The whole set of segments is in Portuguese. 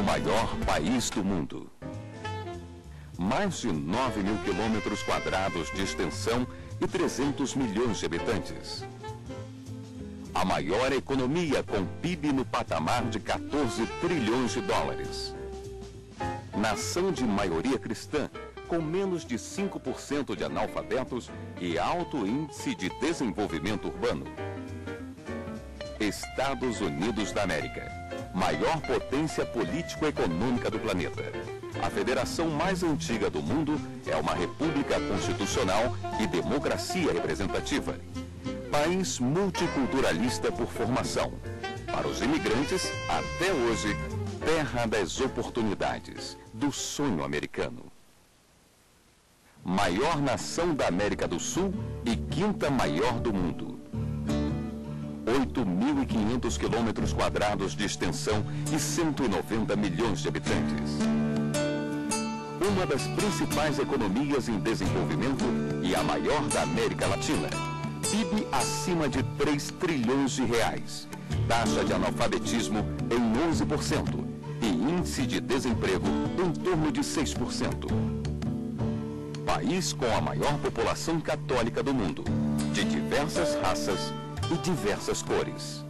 maior país do mundo. Mais de 9 mil quilômetros quadrados de extensão e 300 milhões de habitantes. A maior economia com PIB no patamar de 14 trilhões de dólares. Nação de maioria cristã, com menos de 5% de analfabetos e alto índice de desenvolvimento urbano. Estados Unidos da América, maior potência político-econômica do planeta. A federação mais antiga do mundo é uma república constitucional e democracia representativa. País multiculturalista por formação. Para os imigrantes, até hoje, terra das oportunidades, do sonho americano. Maior nação da América do Sul e quinta maior do mundo. 8.500 quilômetros quadrados de extensão e 190 milhões de habitantes. Uma das principais economias em desenvolvimento e a maior da América Latina. PIB acima de 3 trilhões de reais. Taxa de analfabetismo em 11% e índice de desemprego em torno de 6%. País com a maior população católica do mundo, de diversas raças e diversas cores.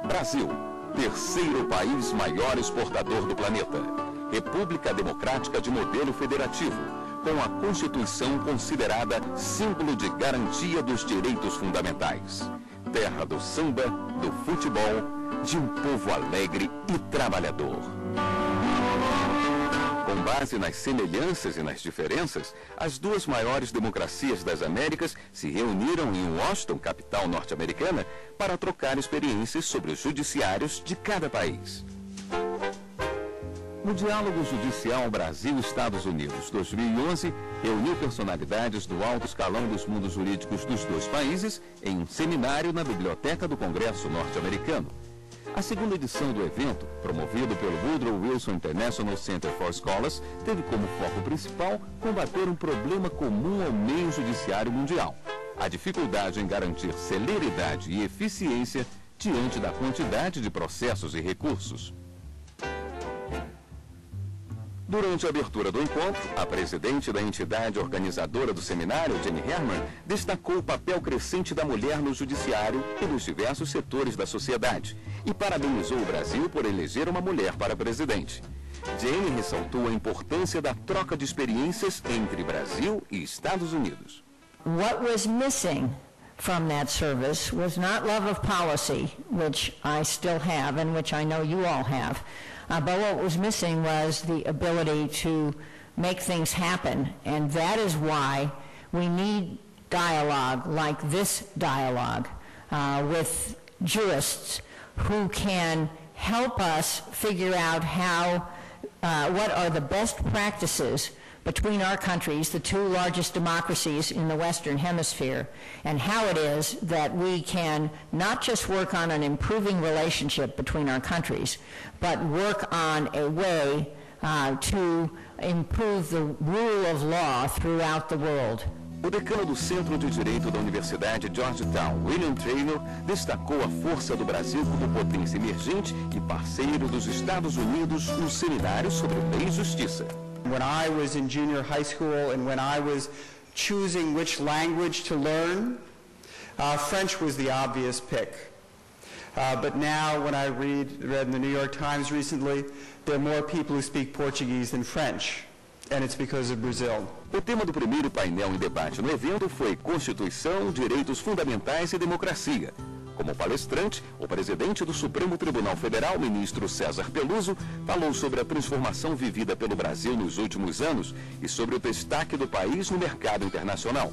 Brasil, terceiro país maior exportador do planeta. República Democrática de modelo federativo, com a Constituição considerada símbolo de garantia dos direitos fundamentais. Terra do samba, do futebol, de um povo alegre e trabalhador. Com base nas semelhanças e nas diferenças, as duas maiores democracias das Américas se reuniram em Washington, capital norte-americana, para trocar experiências sobre os judiciários de cada país. O Diálogo Judicial Brasil-Estados Unidos 2011 reuniu personalidades do alto escalão dos mundos jurídicos dos dois países em um seminário na Biblioteca do Congresso norte-americano. A segunda edição do evento, promovido pelo Woodrow Wilson International Center for Scholars, teve como foco principal combater um problema comum ao meio judiciário mundial: a dificuldade em garantir celeridade e eficiência diante da quantidade de processos e recursos. Durante a abertura do encontro, a presidente da entidade organizadora do seminário, Jenny Herman, destacou o papel crescente da mulher no judiciário e nos diversos setores da sociedade e parabenizou o Brasil por eleger uma mulher para presidente. Jenny ressaltou a importância da troca de experiências entre Brasil e Estados Unidos. What was missing from that service was not love of policy, which I still have and which I know you all have. But what was missing was the ability to make things happen, and that is why we need dialogue like this dialogue with jurists who can help us figure out how, what are the best practices between our countries, the two largest democracies in the Western Hemisphere, and how it is that we can not just work on an improving relationship between our countries, but work on a way to improve the rule of law throughout the world. O decano do Centro de Direito da Universidade Georgetown, William Traynor, destacou a força do Brasil como potência emergente e parceiro dos Estados Unidos no seminário sobre lei e justiça. When I was in junior high school and when I was choosing which language to learn, French was the obvious pick. But now when I read in the New York Times recently, there are more people who speak Portuguese than French, and it's because of Brazil. O tema do primeiro painel em debate no evento foi Constituição, Direitos Fundamentais e Democracia. Como palestrante, o presidente do Supremo Tribunal Federal, ministro César Peluso, falou sobre a transformação vivida pelo Brasil nos últimos anos e sobre o destaque do país no mercado internacional.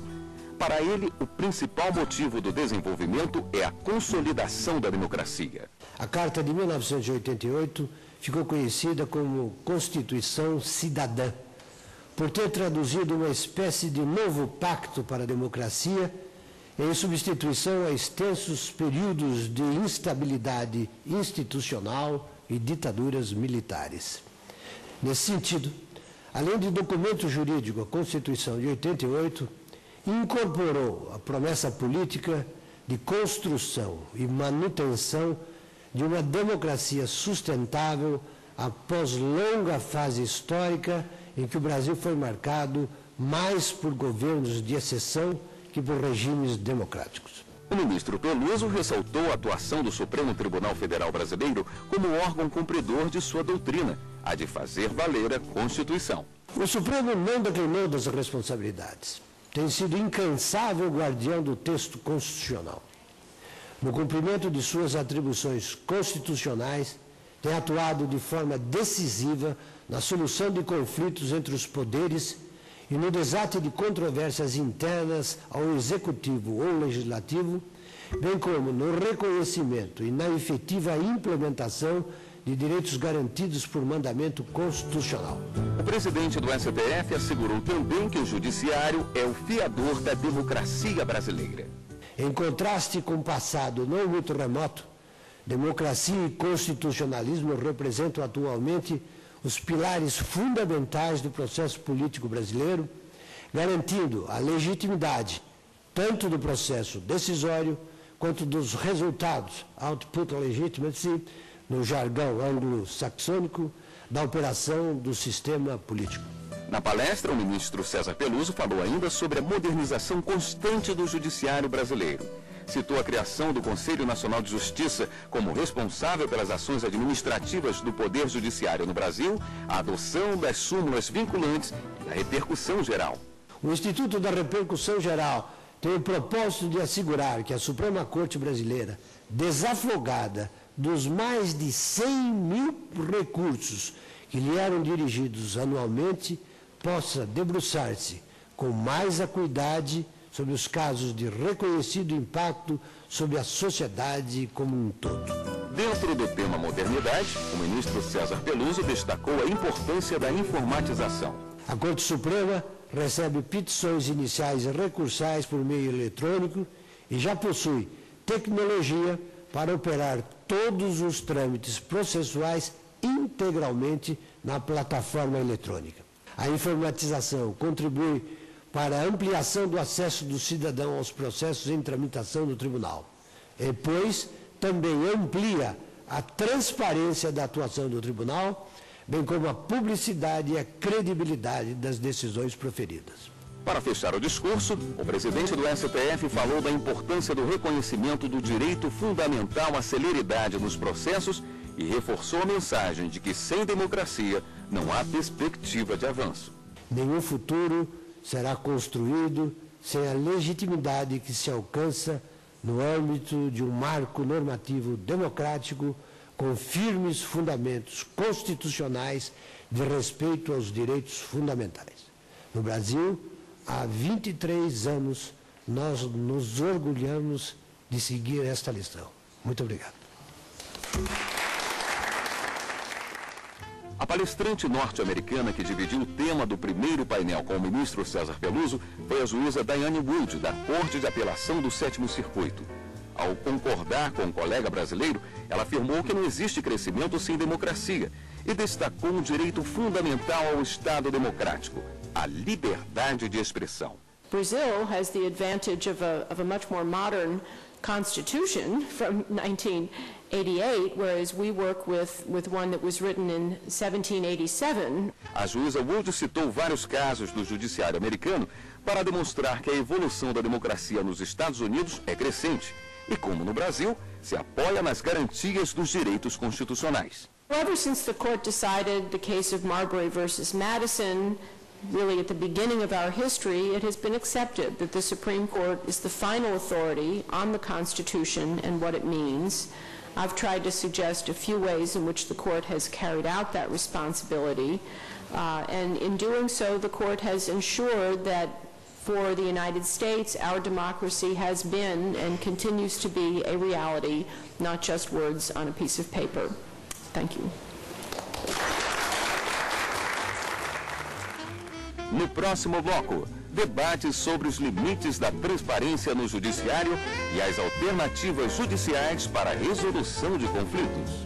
Para ele, o principal motivo do desenvolvimento é a consolidação da democracia. A Carta de 1988 ficou conhecida como Constituição Cidadã, por ter traduzido uma espécie de novo pacto para a democracia em substituição a extensos períodos de instabilidade institucional e ditaduras militares. Nesse sentido, além de documento jurídico, a Constituição de 88 incorporou a promessa política de construção e manutenção de uma democracia sustentável após longa fase histórica em que o Brasil foi marcado mais por governos de exceção que por regimes democráticos. O ministro Peluso ressaltou a atuação do Supremo Tribunal Federal Brasileiro como órgão cumpridor de sua doutrina, a de fazer valer a Constituição. O Supremo não declinou das responsabilidades. Tem sido incansável guardião do texto constitucional. No cumprimento de suas atribuições constitucionais, tem atuado de forma decisiva na solução de conflitos entre os poderes e no desate de controvérsias internas ao Executivo ou Legislativo, bem como no reconhecimento e na efetiva implementação de direitos garantidos por mandamento constitucional. O presidente do STF assegurou também que o Judiciário é o fiador da democracia brasileira. Em contraste com o passado não muito remoto, democracia e constitucionalismo representam atualmente os pilares fundamentais do processo político brasileiro, garantindo a legitimidade tanto do processo decisório quanto dos resultados, output legitimacy, no jargão anglo-saxônico, da operação do sistema político. Na palestra, o ministro César Peluso falou ainda sobre a modernização constante do judiciário brasileiro. Citou a criação do Conselho Nacional de Justiça como responsável pelas ações administrativas do Poder Judiciário no Brasil, a adoção das súmulas vinculantes e a repercussão geral. O Instituto da Repercussão Geral tem o propósito de assegurar que a Suprema Corte Brasileira, desafogada dos mais de 100 mil recursos que lhe eram dirigidos anualmente, possa debruçar-se com mais acuidade sobre os casos de reconhecido impacto sobre a sociedade como um todo. Dentro do tema modernidade, o ministro César Peluso destacou a importância da informatização. A Corte Suprema recebe petições iniciais e recursais por meio eletrônico e já possui tecnologia para operar todos os trâmites processuais integralmente na plataforma eletrônica. A informatização contribui para a ampliação do acesso do cidadão aos processos em tramitação no tribunal. E, pois, também amplia a transparência da atuação do tribunal, bem como a publicidade e a credibilidade das decisões proferidas. Para fechar o discurso, o presidente do STF falou da importância do reconhecimento do direito fundamental à celeridade nos processos e reforçou a mensagem de que sem democracia não há perspectiva de avanço. Nenhum futuro será construído sem a legitimidade que se alcança no âmbito de um marco normativo democrático com firmes fundamentos constitucionais de respeito aos direitos fundamentais. No Brasil, há 23 anos, nós nos orgulhamos de seguir esta lição. Muito obrigado. A palestrante norte-americana que dividiu o tema do primeiro painel com o ministro César Peluso foi a juíza Diane Wood, da Corte de Apelação do 7º Circuito. Ao concordar com o colega brasileiro, ela afirmou que não existe crescimento sem democracia e destacou um direito fundamental ao Estado democrático, a liberdade de expressão. Brazil has the advantage of a much more modern constitution from 1988, whereas we work with one that was written in 1787. A juíza Wood citou vários casos do judiciário americano para demonstrar que a evolução da democracia nos Estados Unidos é crescente e, como no Brasil, se apoia nas garantias dos direitos constitucionais. Ever since the court decided the case of Marbury versus Madison, really at the beginning of our history, it has been accepted that the Supreme Court is the final authority on the Constitution and what it means. I've tried to suggest a few ways in which the court has carried out that responsibility, and in doing so, the court has ensured that for the United States, our democracy has been and continues to be a reality, not just words on a piece of paper. Thank you. No próximo bloco, debates sobre os limites da transparência no judiciário e as alternativas judiciais para a resolução de conflitos.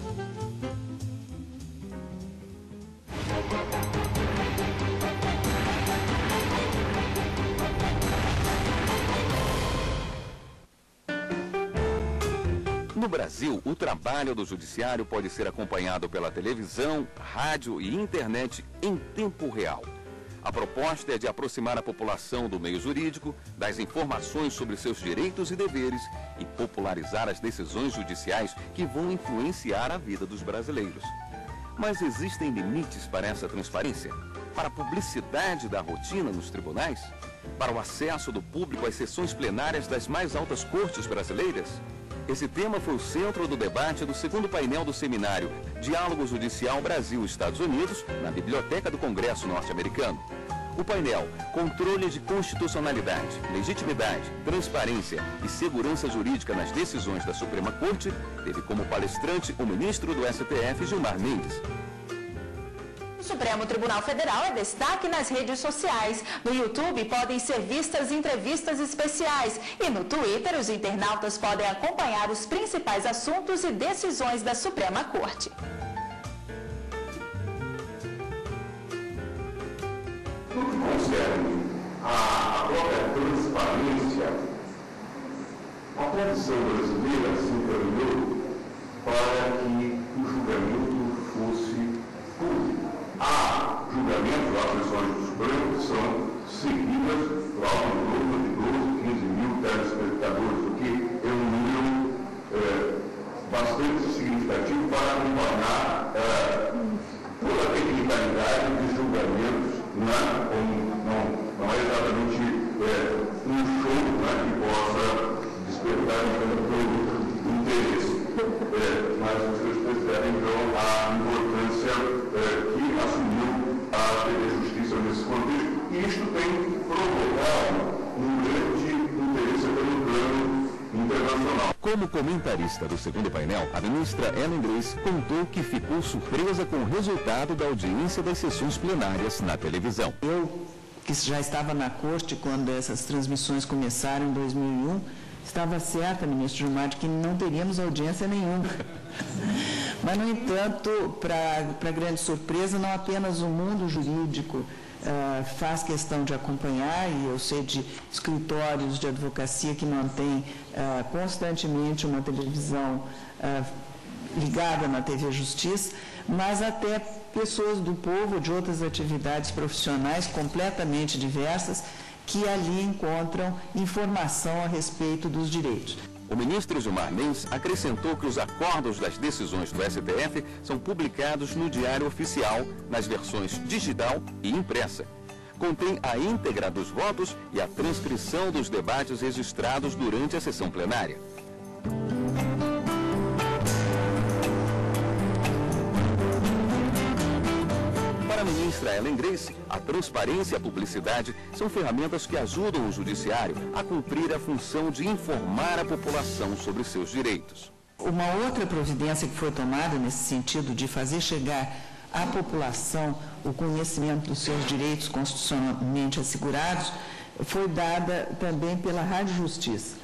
No Brasil, o trabalho do judiciário pode ser acompanhado pela televisão, rádio e internet em tempo real. A proposta é de aproximar a população do meio jurídico, das informações sobre seus direitos e deveres e popularizar as decisões judiciais que vão influenciar a vida dos brasileiros. Mas existem limites para essa transparência? Para a publicidade da rotina nos tribunais? Para o acesso do público às sessões plenárias das mais altas cortes brasileiras? Esse tema foi o centro do debate do segundo painel do seminário Diálogo Judicial Brasil-Estados Unidos, na Biblioteca do Congresso norte-americano. O painel Controle de Constitucionalidade, Legitimidade, Transparência e Segurança Jurídica nas Decisões da Suprema Corte teve como palestrante o ministro do STF, Gilmar Mendes. O Supremo Tribunal Federal é destaque nas redes sociais. No YouTube podem ser vistas entrevistas especiais e no Twitter os internautas podem acompanhar os principais assuntos e decisões da Suprema Corte. No que concerne a própria transparência, a tradição brasileira se encaminhou para que o julgamento fosse público. Há julgamentos, há sessões do Supremo que são seguidas por algo em torno de 12, 15 mil telespectadores, o que é um número bastante significativo para acompanhar toda a tecnicalidade dos julgamentos. Não é exatamente um show que possa despertar todo interesse, mas vocês percebem então a importância que assumiu a TV Justiça nesse contexto, e isto tem provocado um grande interesse pelo plano internacional. Como comentarista do segundo painel, a ministra Ellen Grace contou que ficou surpresa com o resultado da audiência das sessões plenárias na televisão. Eu, que já estava na corte quando essas transmissões começaram em 2001, estava certa, ministro Gilmar, de que não teríamos audiência nenhuma. Mas, no entanto, para grande surpresa, não apenas o mundo jurídico faz questão de acompanhar, e eu sei de escritórios de advocacia que mantêm constantemente uma televisão ligada na TV Justiça, mas até pessoas do povo de outras atividades profissionais completamente diversas que ali encontram informação a respeito dos direitos. O ministro Gilmar Mendes acrescentou que os acordos das decisões do STF são publicados no Diário Oficial, nas versões digital e impressa. Contém a íntegra dos votos e a transcrição dos debates registrados durante a sessão plenária. Para a ministra Ellen Grace, a transparência e a publicidade são ferramentas que ajudam o judiciário a cumprir a função de informar a população sobre seus direitos. Uma outra providência que foi tomada nesse sentido de fazer chegar à população o conhecimento dos seus direitos constitucionalmente assegurados foi dada também pela Rádio Justiça.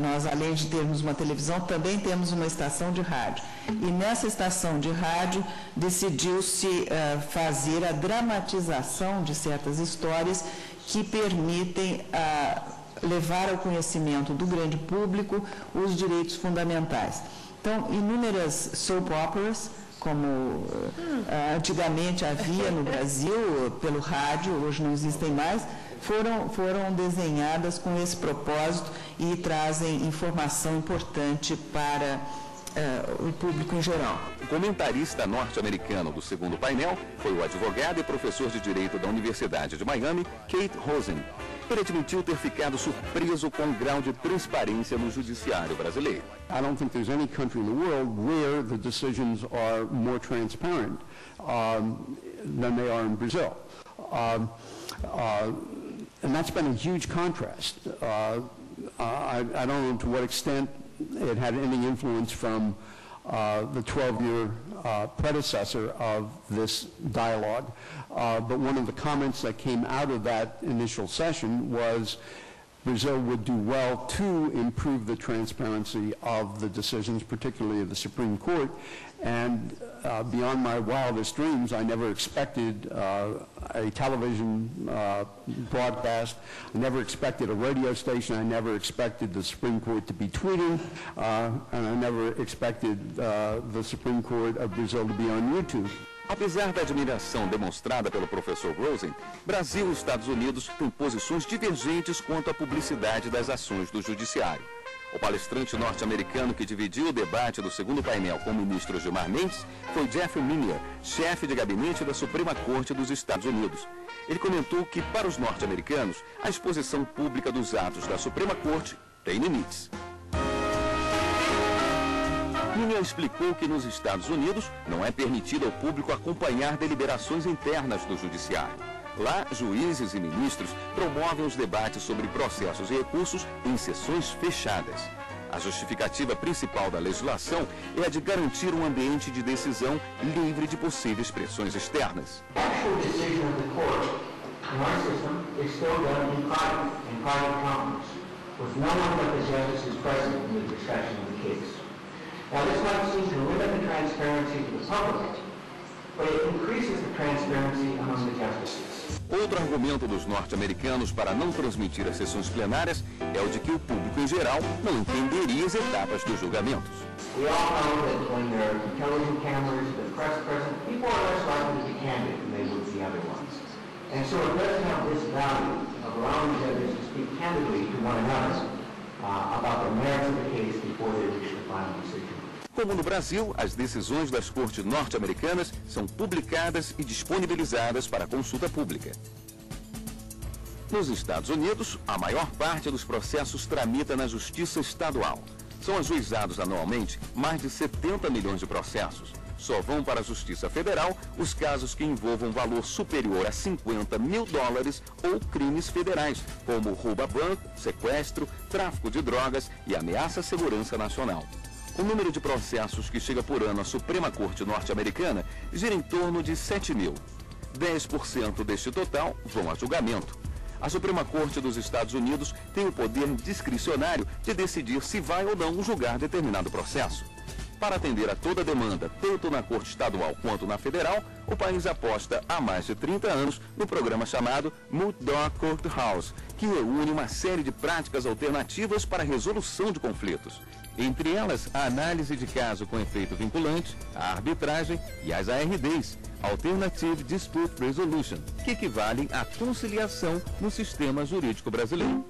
Nós, além de termos uma televisão, também temos uma estação de rádio. E nessa estação de rádio decidiu-se fazer a dramatização de certas histórias que permitem levar ao conhecimento do grande público os direitos fundamentais. Então, inúmeras soap operas, como antigamente havia no Brasil, pelo rádio, hoje não existem mais, foram desenhadas com esse propósito e trazem informação importante para o público em geral. O comentarista norte-americano do segundo painel foi o advogado e professor de Direito da Universidade de Miami, Kate Rosen. Ele admitiu ter ficado surpreso com o grau de transparência no judiciário brasileiro. I don't think there's any country in the world where the decisions are more transparent than they are in Brazil. And that's been a huge contrast. I don't know to what extent it had any influence from the 12-year predecessor of this dialogue. But one of the comments that came out of that initial session was Brazil would do well to improve the transparency of the decisions, particularly of the Supreme Court. And beyond my wildest dreams, I never expected a television broadcast. I never expected a radio station. I never expected the Supreme Court to be tweeting. And I never expected the Supreme Court of Brazil to be on YouTube. Apesar da admiração demonstrada pelo professor Rosen, Brasil e Estados Unidos têm posições divergentes quanto à publicidade das ações do Judiciário. O palestrante norte-americano que dividiu o debate do segundo painel com o ministro Gilmar Mendes foi Jeffrey Minier, chefe de gabinete da Suprema Corte dos Estados Unidos. Ele comentou que, para os norte-americanos, a exposição pública dos atos da Suprema Corte tem limites. Minier explicou que nos Estados Unidos não é permitido ao público acompanhar deliberações internas do Judiciário. Lá, juízes e ministros promovem os debates sobre processos e recursos em sessões fechadas. A justificativa principal da legislação é a de garantir um ambiente de decisão livre de possíveis pressões externas. Now, this might seem to limit the transparency to the public, but it increases the transparency among the justices. Outro argumento dos norte-americanos para não transmitir as sessões plenárias é o de que o público em geral não entenderia as etapas dos julgamentos. We all know that when there are television cameras, the press present, people are less likely to be candid than they would the other ones. And so it does have this value of allowing judges to speak candidly to one another about the merits of the case before they reach the final decision. Como no Brasil, as decisões das cortes norte-americanas são publicadas e disponibilizadas para consulta pública. Nos Estados Unidos, a maior parte dos processos tramita na Justiça Estadual. São ajuizados anualmente mais de 70 milhões de processos. Só vão para a Justiça Federal os casos que envolvam valor superior a $50 mil ou crimes federais, como roubo a banco, sequestro, tráfico de drogas e ameaça à segurança nacional. O número de processos que chega por ano à Suprema Corte norte-americana gira em torno de 7 mil. 10% deste total vão a julgamento. A Suprema Corte dos Estados Unidos tem o poder discricionário de decidir se vai ou não julgar determinado processo. Para atender a toda a demanda, tanto na Corte Estadual quanto na Federal, o país aposta há mais de 30 anos no programa chamado Multi-Door Courthouse, que reúne uma série de práticas alternativas para a resolução de conflitos. Entre elas, a análise de caso com efeito vinculante, a arbitragem e as ARDs, Alternative Dispute Resolution, que equivalem à conciliação no sistema jurídico brasileiro.